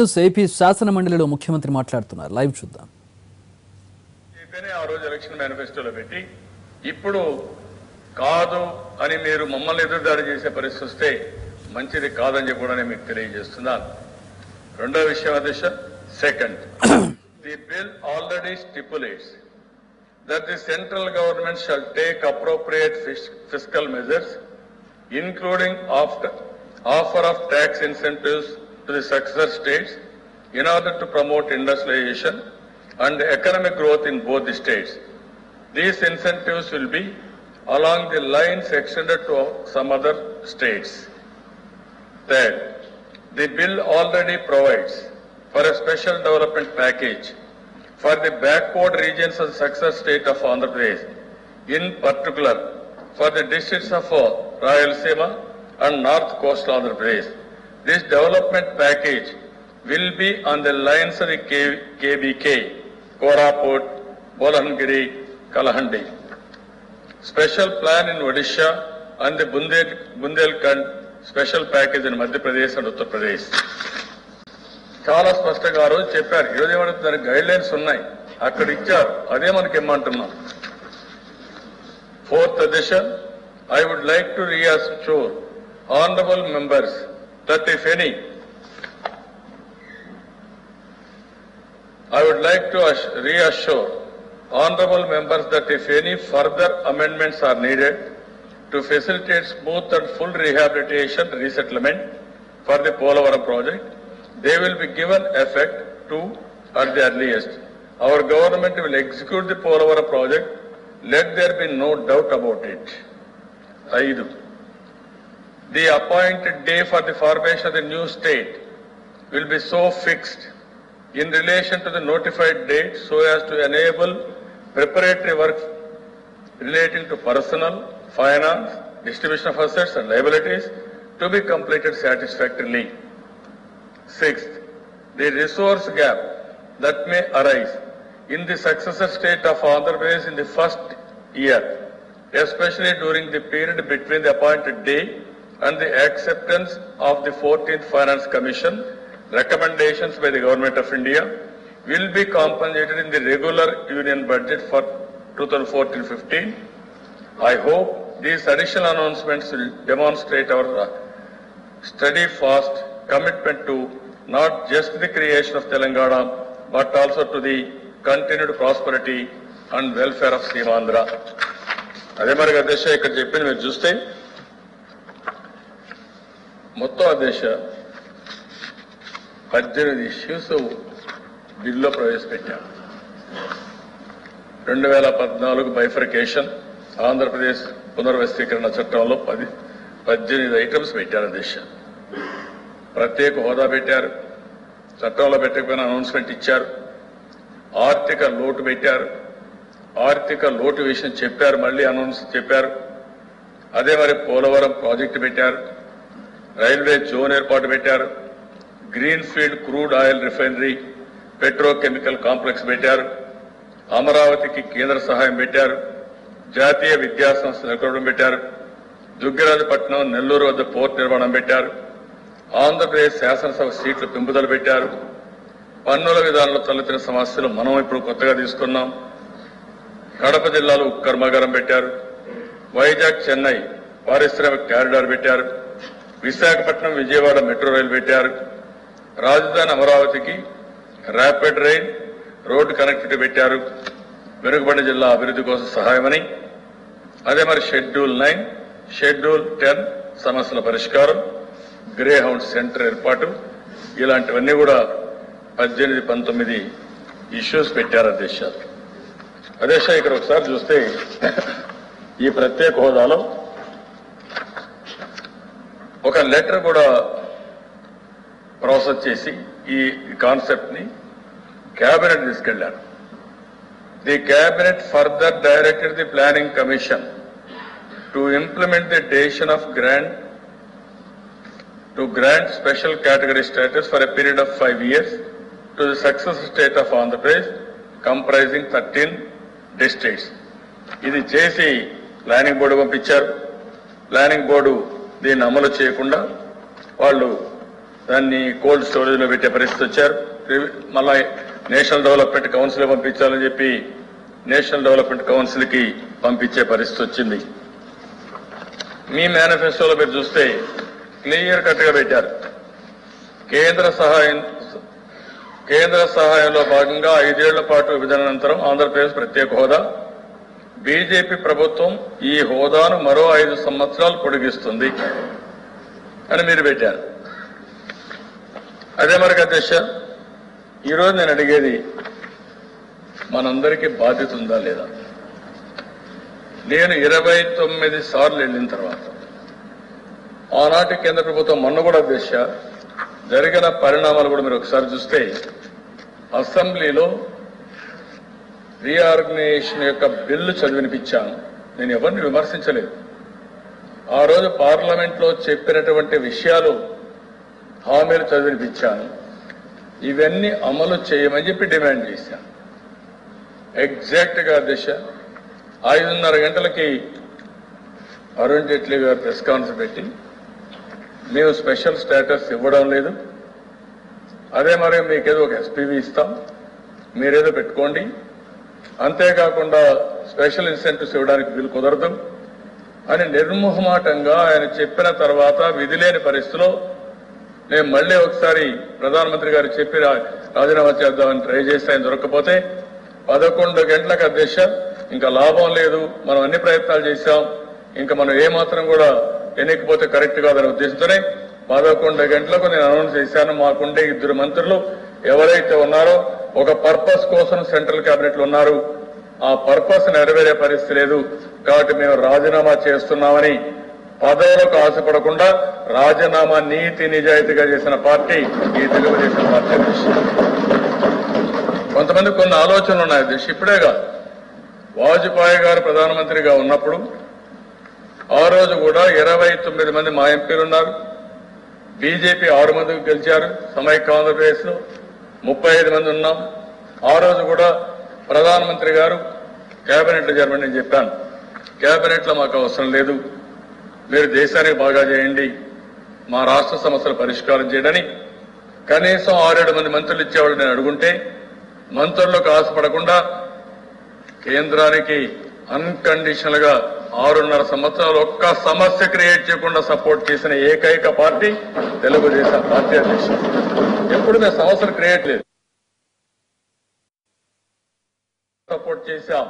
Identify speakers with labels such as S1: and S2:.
S1: AP శాసన మండలిలో ముఖ్యమంత్రి మాట్లాడుతున్నారు. లైవ్ చూద్దాం.
S2: ఆ రోజు ఎలక్షన్ మేనిఫెస్టోలో పెట్టి ఇప్పుడు కాదు అని మీరు మమ్మల్ని ఎదురుదాడి చేసే పరిస్థితి వస్తే మంచిది కాదని చెప్పి మీకు తెలియజేస్తున్నాను. రెండో విషయం అధ్యక్ష, second, the bill already stipulates that the central government shall take appropriate fiscal measures, including offer of tax incentives to the successor states in order to promote industrialization and economic growth in both the states. These incentives will be along the lines extended to some other states. Third, the bill already provides for a special development package for the backward regions of the successor state of Andhra Pradesh, in particular for the districts of Rayalaseema and North Coastal Andhra Pradesh. This development package will be on the lines of the KBK, Koraput, Bolangiri, Kalahandi. Special plan in Odisha and the Bundelkhand special package in Madhya Pradesh and Uttar Pradesh. చాలా స్పష్టంగా ఆ రోజు చెప్పారు. ఈరోజు ఏమంటే దానికి guide lines ఉన్నాయి, అక్కడ ఇచ్చారు, అదే మనకి ఇమ్మంటున్నాం. ఫోర్త్ అధ్యక్ష, I would like to reassure honorable members that if any, further amendments are needed to facilitate smooth and full rehabilitation resettlement for the Polavaram project, they will be given effect to at the earliest. Our government will execute the Polavaram project. Let there be no doubt about it. 5. The appointed day for the formation of the new state will be so fixed in relation to the notified date so as to enable preparatory work relating to personnel, finance, distribution of assets and liabilities to be completed satisfactorily. 6th, the resource gap that may arise in the successor state of Andhra Pradesh in the first year, especially during the period between the appointed day and the acceptance of the 14th Finance Commission recommendations by the Government of India, will be compensated in the regular union budget for 2014-15. I hope these additional announcements will demonstrate our steadfast commitment to not just the creation of Telangana, but also to the continued prosperity and welfare of Seemandhra. అదే మరి అధ్యక్ష ఇక్కడ చెప్పింది మీరు చూస్తే మొత్తం అధ్యక్ష 18 issues బిల్లో ప్రవేశపెట్టాం. 2014 బైఫర్కేషన్, ఆంధ్రప్రదేశ్ పునర్వ్యవస్థీకరణ చట్టంలో 18 ఐటమ్స్ పెట్టారు అధ్యక్ష. ప్రత్యేక హోదా పెట్టారు, చట్టంలో పెట్టకపోయినా అనౌన్స్మెంట్ ఇచ్చారు. ఆర్థిక లోటు పెట్టారు, ఆర్థిక లోటు విషయం చెప్పారు, మళ్ళీ అనౌన్స్ చెప్పారు. అదే మరి పోలవరం ప్రాజెక్టు పెట్టారు, రైల్వే జోన్ ఏర్పాటు పెట్టారు, green field crude oil refinery petrochemical complex పెట్టారు, అమరావతికి కేంద్ర సహాయం పెట్టారు, జాతీయ విద్యా సంస్థ నెలకొల్పడం పెట్టారు, దుగ్గిరాజపట్నం నెల్లూరు వద్ద పోర్ట్ నిర్మాణం పెట్టారు, ఆంధ్రప్రదేశ్ శాసనసభ సీట్లు పెంపుదల పెట్టారు, పన్నుల విధానంలో తలెత్తిన సమస్యలు మనం ఇప్పుడు కొత్తగా తీసుకున్నాం, కడప జిల్లాలో ఉక్కు కర్మాగారం పెట్టారు, వైజాగ్ చెన్నై పారిశ్రామిక కారిడార్ పెట్టారు, విశాఖపట్నం విజయవాడ మెట్రో రైలు పెట్టారు, రాజధాని అమరావతికి ర్యాపిడ్ రైల్ రోడ్డు కనెక్టివిటీ పెట్టారు, వెనుకబడిన జిల్లా అభివృద్ధి కోసం సహాయమని, అదే మరి షెడ్యూల్ 9, షెడ్యూల్ 10 సమస్యల పరిష్కారం, గ్రే హౌండ్ సెంటర్ ఏర్పాటు, ఇలాంటివన్నీ కూడా 18-19 ఇష్యూస్ పెట్టారు అధ్యక్ష. అధ్యక్ష ఇక్కడ ఒకసారి చూస్తే ఈ ప్రత్యేక హోదాలో ఒక లెటర్ కూడా ప్రాసెస్ చేసి ఈ కాన్సెప్ట్ ని క్యాబినెట్ తీసుకెళ్లారు. The cabinet further directed the planning commission to implement the decision of grant special category status for a period of 5 years to the successor state of Andhra Pradesh comprising 13 districts. ఇది చేసి planning board పంపించారు. Planning board దీన్ని అమలు చేయకుండా వాళ్ళు దాన్ని cold storage లో పెట్టే పరిస్థితి వచ్చారు. మళ్ళా నేషనల్ డెవలప్మెంట్ కౌన్సిల్ పంపించాలని చెప్పి నేషనల్ డెవలప్మెంట్ కౌన్సిల్ కి పంపించే పరిస్థితి వచ్చింది. మీ మేనిఫెస్టోలో మీరు చూస్తే క్లియర్ కట్ గా పెట్టారు. కేంద్ర సహాయంలో భాగంగా 5 ఏళ్ల పాటు విభజన అనంతరం ఆంధ్రప్రదేశ్ ప్రత్యేక హోదా, బీజేపీ ప్రభుత్వం ఈ హోదాను మరో 5 సంవత్సరాలు పొడిగిస్తుంది అని మీరు పెట్టారు. అదే మరి అధ్యక్ష, ఈరోజు నేను అడిగేది మనందరికీ బాధ్యత ఉందా లేదా? నేను 29 సార్లు వెళ్ళిన తర్వాత ఆనాటి కేంద్ర ప్రభుత్వం మొన్న కూడా అధ్యక్ష జరిగిన పరిణామాలు కూడా మీరు ఒకసారి చూస్తే అసెంబ్లీలో రీఆర్గనైజేషన్ యొక్క బిల్లు చదివినిపించాను. నేను ఎవరిని విమర్శించలేదు. ఆ రోజు పార్లమెంట్లో చెప్పినటువంటి విషయాలు హామీలు చదివినిపించాను. ఇవన్నీ అమలు చేయమని చెప్పి డిమాండ్ చేశాను. ఎగ్జాక్ట్ గా దిశ 5:30 గంటలకి అరుణ్ జైట్లీ గారు ప్రెస్ కాన్ఫరెన్స్ పెట్టి మేము స్పెషల్ స్టేటస్ ఇవ్వడం లేదు, అదే మరి మీకేదో ఒక ఎస్పీవీ ఇస్తాం, మీరేదో పెట్టుకోండి, అంతేకాకుండా స్పెషల్ ఇన్సెంటివ్స్ ఇవ్వడానికి వీలు కుదరదు అని నిర్మోహమాటంగా ఆయన చెప్పిన తర్వాత విధి లేని పరిస్థితిలో నేను మళ్లీ ఒకసారి ప్రధానమంత్రి గారు చెప్పి రాజీనామా చేద్దామని ట్రై చేస్తే ఆయన దొరకకపోతే 11 గంటలకు అధ్యక్ష ఇంకా లాభం లేదు, మనం అన్ని ప్రయత్నాలు చేశాం, ఇంకా మనం ఏమాత్రం కూడా ఎన్నికపోతే కరెక్ట్ కాదనే ఉద్దేశంతోనే 11 గంటలకు నేను అనౌన్స్ చేశాను. మాకుండే 2 మంత్రులు ఎవరైతే ఉన్నారో ఒక పర్పస్ కోసం సెంట్రల్ కేబినెట్ లో ఉన్నారు, ఆ పర్పస్ నెరవేరే పరిస్థితి లేదు కాబట్టి మేము రాజీనామా చేస్తున్నామని పదవులకు ఆశపడకుండా రాజీనామా నీతి నిజాయితీగా చేసిన పార్టీ ఈ తెలుగుదేశం పార్టీ. కొంతమంది కొన్ని ఆలోచనలు ఉన్నాయి అధ్యక్ష. ఇప్పుడే కాదు, వాజ్పేయి గారు ప్రధానమంత్రిగా ఉన్నప్పుడు ఆ రోజు కూడా 29 మంది మా ఎంపీలు ఉన్నారు, బీజేపీ 6 మందికి గెలిచారు, సమైక్య ఆంధ్రప్రదేశ్ లో 35 మంది ఉన్నాం. ఆ రోజు కూడా ప్రధానమంత్రి గారు కేబినెట్ లో చేరమని నేను చెప్పాను. కేబినెట్ లో మాకు అవసరం లేదు, మీరు దేశానికి బాగా చేయండి, మా రాష్ట్ర సమస్యలు పరిష్కారం చేయడని కనీసం 6-7 మంది మంత్రులు ఇచ్చేవాళ్ళు నేను అడుగుంటే మంత్రులకు ఆశపడకుండా కేంద్రానికి అన్కండిషనల్ గా 6.5 సంవత్సరాలు ఒక్క సమస్య క్రియేట్ చేయకుండా సపోర్ట్ చేసిన ఏకైక పార్టీ తెలుగుదేశం పార్టీ అధ్యక్షుడు. ఎప్పుడు మేము సమస్యలు క్రియేట్ లేదు, సపోర్ట్ చేశాం.